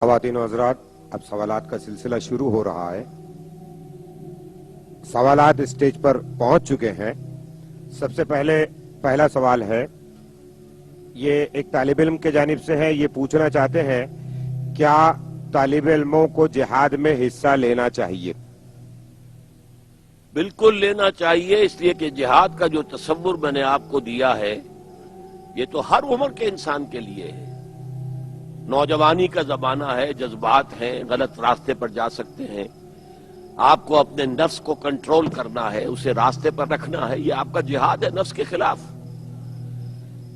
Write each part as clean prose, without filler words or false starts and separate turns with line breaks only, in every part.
خواتین و حضرات، اب سوالات کا سلسلہ شروع ہو رہا ہے۔ سوالات اسٹیج پر پہنچ چکے ہیں۔ سب سے پہلا سوال ہے، یہ ایک طالب علم کے جانب سے ہے۔ یہ پوچھنا چاہتے ہیں کیا طالب علموں کو جہاد میں حصہ لینا چاہیے؟
بالکل لینا چاہیے، اس لیے کہ جہاد کا جو تصور میں نے آپ کو دیا ہے یہ تو ہر عمر کے انسان کے لیے ہے۔ نوجوانی کا زمانہ ہے، جذبات ہیں، غلط راستے پر جا سکتے ہیں، آپ کو اپنے نفس کو کنٹرول کرنا ہے، اسے راستے پر رکھنا ہے، یہ آپ کا جہاد ہے نفس کے خلاف۔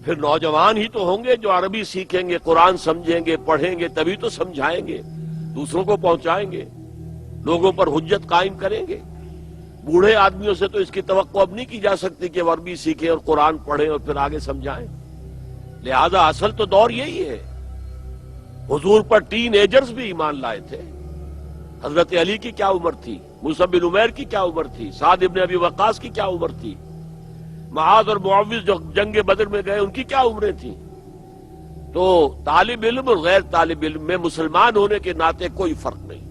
پھر نوجوان ہی تو ہوں گے جو عربی سیکھیں گے، قرآن سمجھیں گے، پڑھیں گے، تبھی تو سمجھائیں گے، دوسروں کو پہنچائیں گے، لوگوں پر حجت قائم کریں گے۔ بوڑھے آدمیوں سے تو اس کی توقع اب نہیں کی جا سکتی کہ وہ عربی سیکھیں اور قرآن پڑھیں اور پھر آگے سمجھائیں۔ لہذا اصل تو دور یہی ہے۔ حضور پر ٹین ایجرز بھی ایمان لائے تھے۔ حضرت علی کی کیا عمر تھی، موسیٰ بن عمیر کی کیا عمر تھی، سعد ابن ابی وقاص کی کیا عمر تھی، معاذ اور معوذ جو جنگ بدر میں گئے ان کی کیا عمریں تھیں۔ تو طالب علم اور غیر طالب علم میں مسلمان ہونے کے ناطے کوئی فرق نہیں۔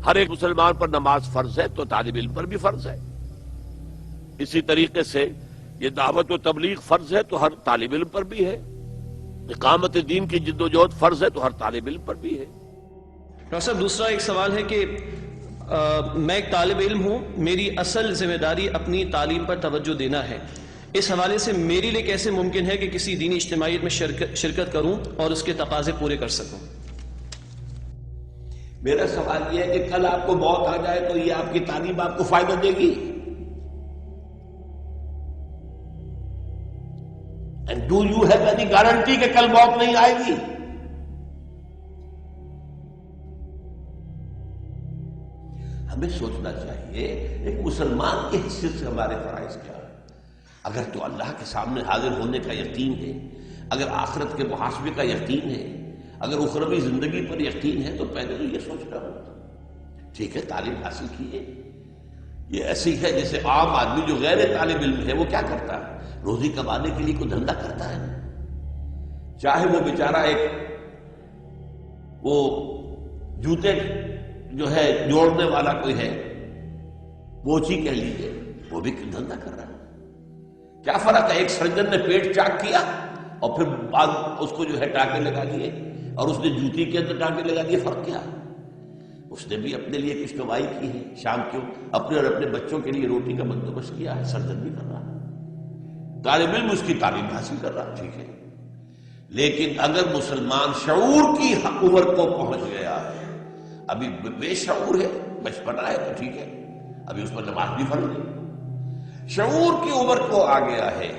ہر ایک مسلمان پر نماز فرض ہے تو طالب علم پر بھی فرض ہے۔ اسی طریقے سے یہ دعوت و تبلیغ فرض ہے تو ہر طالب علم پر بھی ہے۔ اقامت دین کی جد و جہد فرض ہے تو ہر طالب علم پر بھی ہے۔
ڈاکٹر صاحب، دوسرا ایک سوال ہے کہ میں ایک طالب علم ہوں، میری اصل ذمہ داری اپنی تعلیم پر توجہ دینا ہے۔ اس حوالے سے میرے لیے کیسے ممکن ہے کہ کسی دینی اجتماعیت میں شرکت کروں اور اس کے تقاضے پورے کر سکوں؟
میرا سوال یہ ہے کہ کل آپ کو موت آ جائے تو یہ آپ کی تعلیم آپ کو فائدہ دے گی؟ And do you have any guarantee کہ کل موت نہیں آئے گی؟ ہمیں سوچنا چاہیے ایک مسلمان کی حیثیت سے ہمارے فرائض کیا ہے۔ اگر تو اللہ کے سامنے حاضر ہونے کا یقین ہے، اگر آخرت کے محاسبے کا یقین ہے، اگر اخروی زندگی پر یقین ہے تو پہلے تو یہ سوچنا ہوتا۔ ٹھیک ہے، تعلیم حاصل کیے، یہ ایسی ہے جیسے عام آدمی جو غیر طالب علم ہے وہ کیا کرتا ہے، روزی کمانے کے لیے کوئی دھندا کرتا ہے، چاہے وہ بیچارہ ایک وہ جوتے جو ہے جوڑنے والا کوئی ہے، موچی کہہ لیجیے، وہ بھی دھندا کر رہا ہے۔ کیا فرق ہے، ایک سرجن نے پیٹ چاک کیا اور پھر بعد اس کو جو ہے ٹانکے لگا دیے، اور اس نے جوتی کے اندر ٹانکے لگا دیے، فرق کیا ہے؟ اس نے بھی اپنے لیے کچھ کمائی کی ہے، شام کو اپنے اور اپنے بچوں کے لیے روٹی کا بندوبست کیا ہے، سرجن بھی کر رہا ہے، طالب علم اس کی تعلیم حاصل کر رہا ہے، ٹھیک ہے۔ لیکن اگر مسلمان شعور کی عمر کو پہنچ گیا ہے، ابھی بے شعور ہے، بچپنا ہے تو ٹھیک ہے، ابھی اس پر نماز بھی فرض ہے، شعور کی عمر کو آ گیا ہے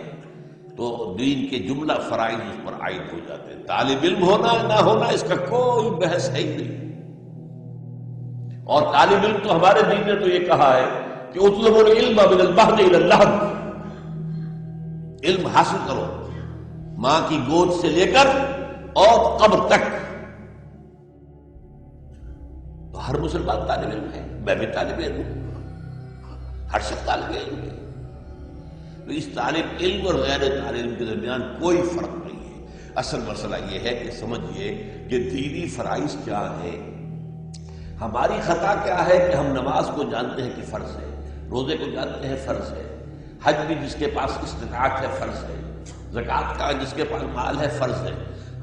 تو دین کے جملہ فرائض اس پر عائد ہو جاتے ہیں۔ طالب علم ہونا نہ ہونا اس کا کوئی بحث ہے ہی نہیں۔ اور طالب علم تو ہمارے دین نے تو یہ کہا ہے کہ اطلبوا العلم من المہد الی اللحد، علم حاصل کرو ماں کی گود سے لے کر اور قبر تک۔ تو ہر مسلمان طالب علم ہے، میں بھی طالب علم ہوں، ہر شخص طالب علم ہے۔ تو اس طالب علم اور غیر طالب علم کے درمیان کوئی فرق نہیں ہے۔ اصل مسئلہ یہ ہے کہ سمجھیے کہ دینی فرائض کیا ہے۔ ہماری خطا کیا ہے کہ ہم نماز کو جانتے ہیں کہ فرض ہے، روزے کو جانتے ہیں فرض ہے، حج بھی جس کے پاس استطاعت ہے فرض ہے، زکوٰۃ کا جس کے پاس مال ہے فرض ہے،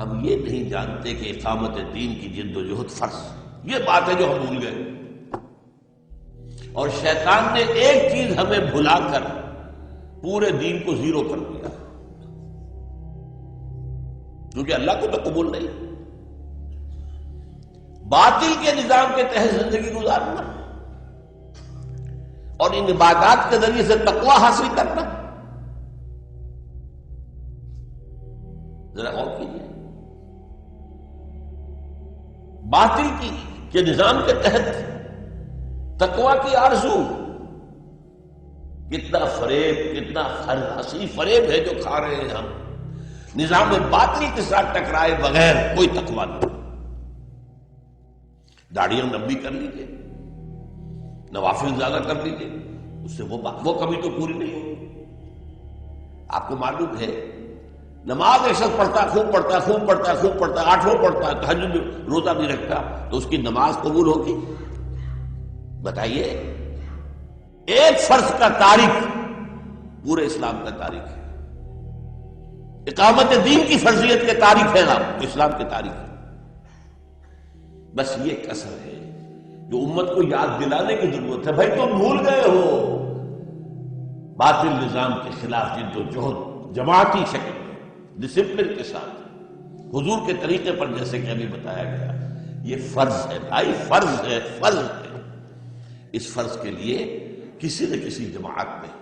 ہم یہ نہیں جانتے کہ اقامت دین کی جد و جہد فرض ہے۔ یہ بات ہے جو ہم بھول گئے، اور شیطان نے ایک چیز ہمیں بھلا کر پورے دین کو زیرو کر دیا، کیونکہ اللہ کو تو قبول نہیں، باطل کے نظام کے تحت زندگی گزارنا اور ان عبادات کے ذریعے سے تقویٰ حاصل کرنا۔ ذرا غور کیجیے، باطل کے نظام کے تحت تقویٰ کی آرزو، کتنا فریب، کتنا ہنسی فریب ہے جو کھا رہے ہیں ہم۔ نظام باطل کے ساتھ ٹکرائے بغیر کوئی تقویٰ نہیں۔ داڑیاں لمبی کر لیجیے، نوافل زیادہ کر لیجیے، اس سے وہ کبھی تو پوری نہیں ہوگی۔ آپ کو معلوم ہے نماز ایک شخص پڑھتا خوب پڑھتا خوب پڑھتا خوب پڑھتا 8 پڑھتا ہے، تہجد روزہ بھی رکھتا، تو اس کی نماز قبول ہوگی؟ بتائیے. ایک فرض کا تارک پورے اسلام کا تارک ہے. اقامت دین کی فرضیت کے تارک ہے آپ تو اسلام کے تارک ہے. بس یہ کسر ہے جو امت کو یاد دلانے کی ضرورت ہے. بھائی تم بھول گئے ہو. باطل نظام کے خلاف جد و جہد جماعتی شکل میں ڈسپلن کے ساتھ حضور کے طریقے پر جیسے کہ ابھی بتایا گیا، یہ فرض ہے بھائی، فرض ہے، فرض ہے. اس فرض کے لیے کسی نہ کسی جماعت میں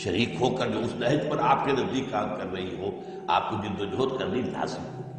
شریک ہو کر جو اس نہج پر آپ کے نزدیک کام کر رہی ہو، آپ کو جد و جہد کرنی لازم ہوگی.